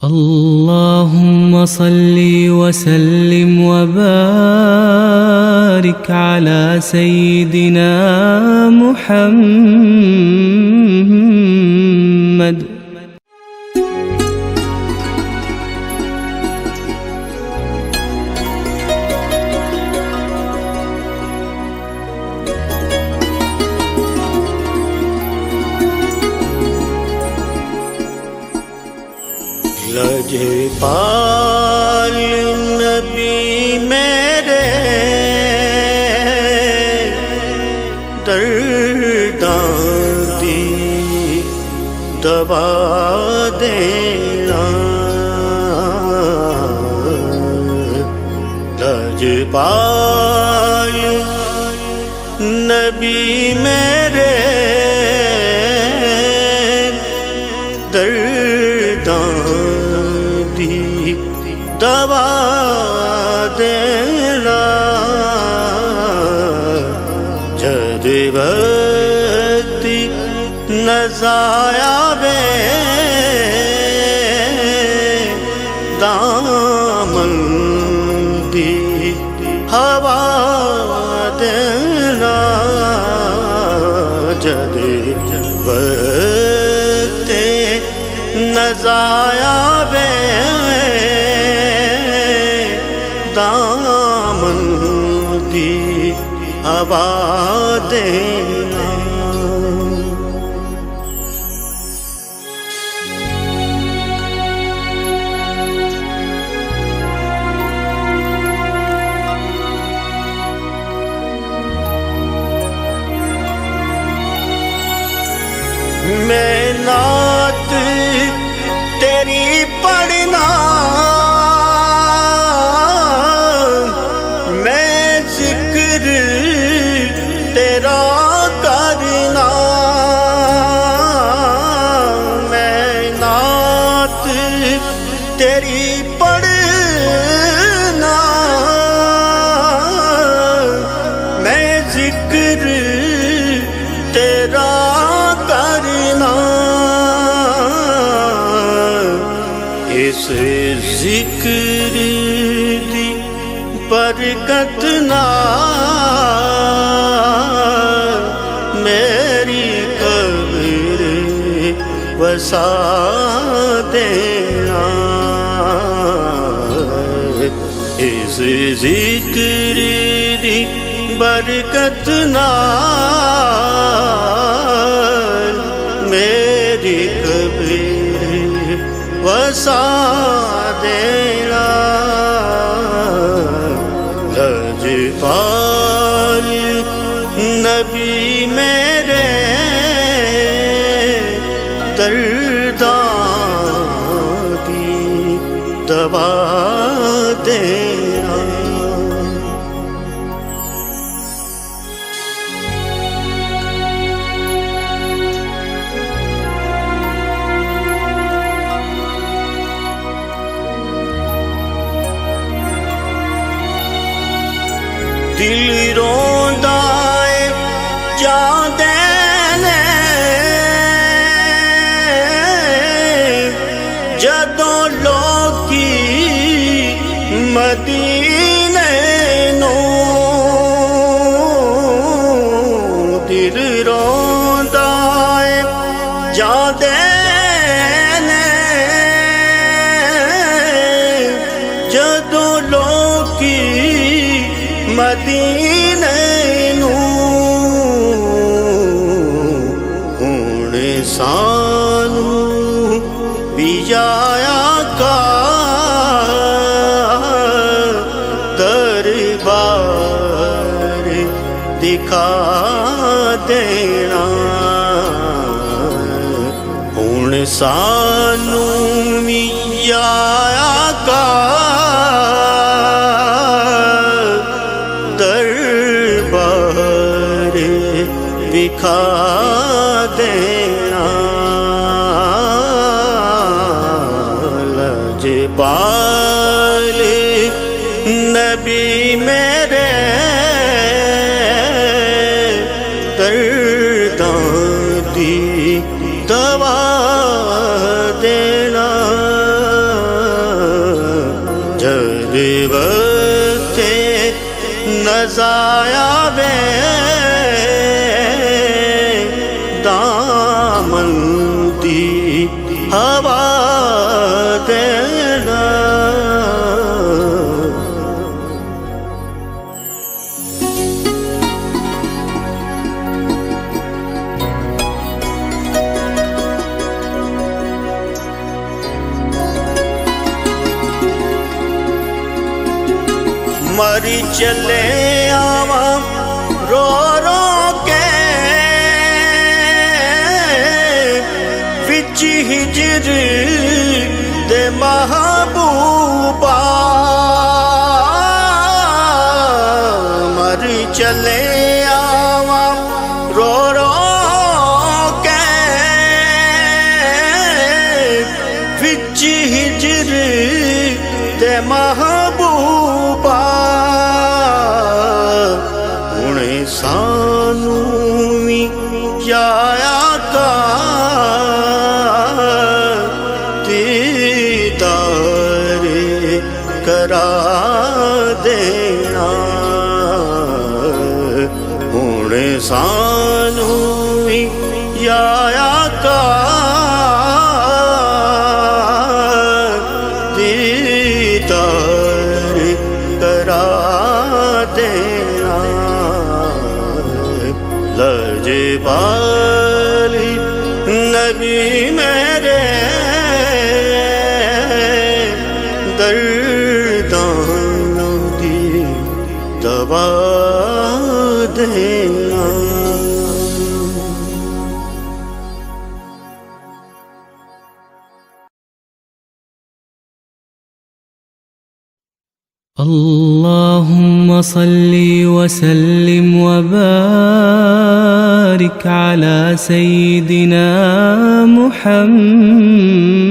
اللهم صل وسلم وبارك على سيدنا محمد. لجپال نبی میرے درداں دی دوا دینا. لجپال نبی میرے درداں دوا دینا. جد وقت نزایا بے دامن دی ہوا دینا. جد وقت نزایا بے دامن دی ہوا دینا. میں نعت تیری پڑھنا، تیرا کرنا. میں نعت تیری پڑھنا، میں ذکر تیرا کرنا. اس ذکر دی برکت میری قبر وسا دینا. اس ذکر دی برکت میری قبر وسا دینا. لجپال نبی میرے درداں دی دوا دینا. دل روندا ہے چاندے جدوں لوکی مدینے نوں. دل روندا ہے چاندے جدوں لوکی مدینے نوں. ہن سانوں بھی جایا کا دربار دکھا دینا. ہن سانوں بھی جایا کا دکھا دینا. لجپال نبی میرے درداں دی دوا دینا. وقت نزایا وے دامن دی ہوا دینا مری چلے آواں رو رو کے وچ ہجر دے محبوبا مری چلے آواں رو رو کے وچ ہجر دے محبوبا سانو وی جایا کا دیدار کرا دینا ہن سانو وی جایا کا دیدار کرا دینا لجپالی نبی میرے درداں دی دوا دینا اللهم صل وسلم وبارك على سيدنا محمد